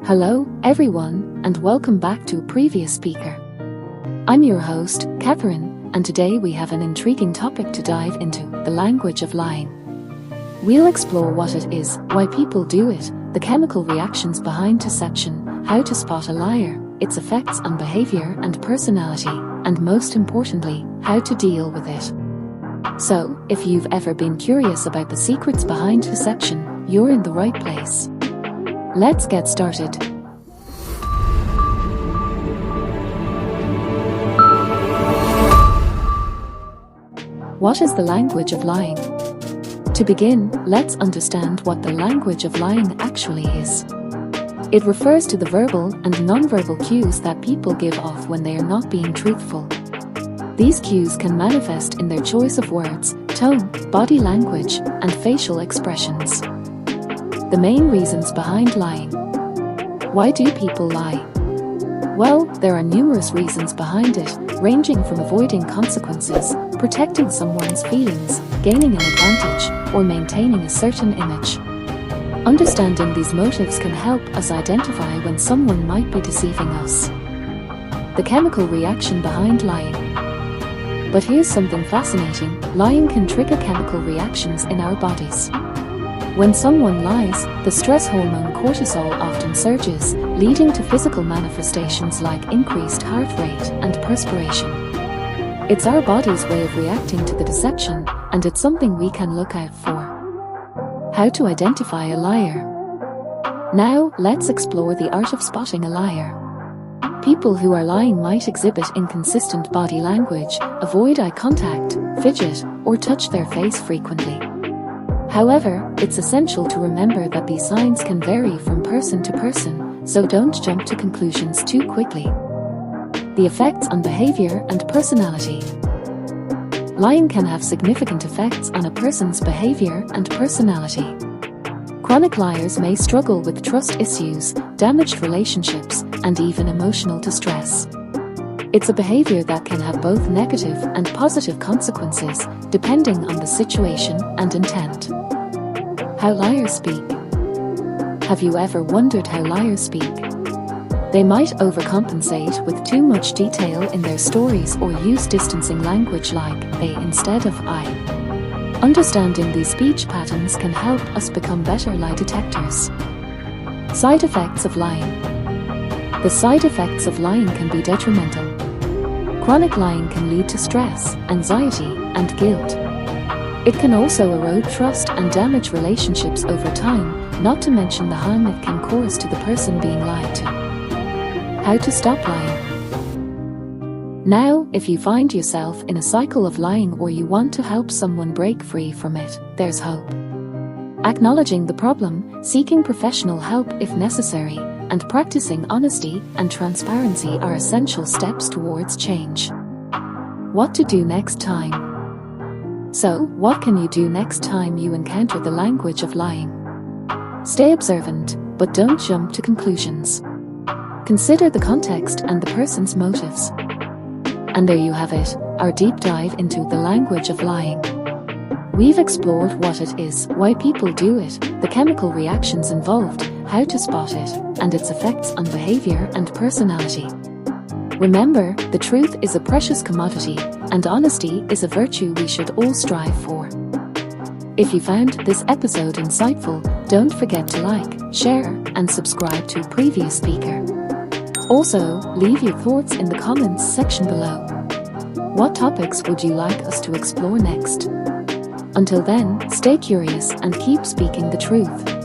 Hello, everyone, and welcome back to a previous speaker. I'm your host, Catherine, and today we have an intriguing topic to dive into, the language of lying. We'll explore what it is, why people do it, the chemical reactions behind deception, how to spot a liar, its effects on behavior and personality, and most importantly, how to deal with it. So, if you've ever been curious about the secrets behind deception, you're in the right place. Let's get started. What is the language of lying? To begin, let's understand what the language of lying actually is. It refers to the verbal and non-verbal cues that people give off when they are not being truthful. These cues can manifest in their choice of words, tone, body language, and facial expressions. The main reasons behind lying. Why do people lie? Well, there are numerous reasons behind it, ranging from avoiding consequences, protecting someone's feelings, gaining an advantage, or maintaining a certain image. Understanding these motives can help us identify when someone might be deceiving us. The chemical reaction behind lying. But here's something fascinating: lying can trigger chemical reactions in our bodies. When someone lies, the stress hormone cortisol often surges, leading to physical manifestations like increased heart rate and perspiration. It's our body's way of reacting to the deception, and it's something we can look out for. How to identify a liar. Now, let's explore the art of spotting a liar. People who are lying might exhibit inconsistent body language, avoid eye contact, fidget, or touch their face frequently. However, it's essential to remember that these signs can vary from person to person, so don't jump to conclusions too quickly. The effects on behavior and personality. Lying can have significant effects on a person's behavior and personality. Chronic liars may struggle with trust issues, damaged relationships, and even emotional distress. It's a behavior that can have both negative and positive consequences, depending on the situation and intent. How liars speak. Have you ever wondered how liars speak? They might overcompensate with too much detail in their stories or use distancing language like they instead of I. Understanding these speech patterns can help us become better lie detectors. Side effects of lying. The side effects of lying can be detrimental. Chronic lying can lead to stress, anxiety, and guilt. It can also erode trust and damage relationships over time, not to mention the harm it can cause to the person being lied to. How to stop lying. Now, if you find yourself in a cycle of lying or you want to help someone break free from it, there's hope. Acknowledging the problem, seeking professional help if necessary, and practicing honesty and transparency are essential steps towards change. What to do next time? So, what can you do next time you encounter the language of lying? Stay observant, but don't jump to conclusions. Consider the context and the person's motives. And there you have it, our deep dive into the language of lying. We've explored what it is, why people do it, the chemical reactions involved, how to spot it, and its effects on behavior and personality. Remember, the truth is a precious commodity, and honesty is a virtue we should all strive for. If you found this episode insightful, don't forget to like, share, and subscribe to a previous speaker. Also, leave your thoughts in the comments section below. What topics would you like us to explore next? Until then, stay curious and keep speaking the truth.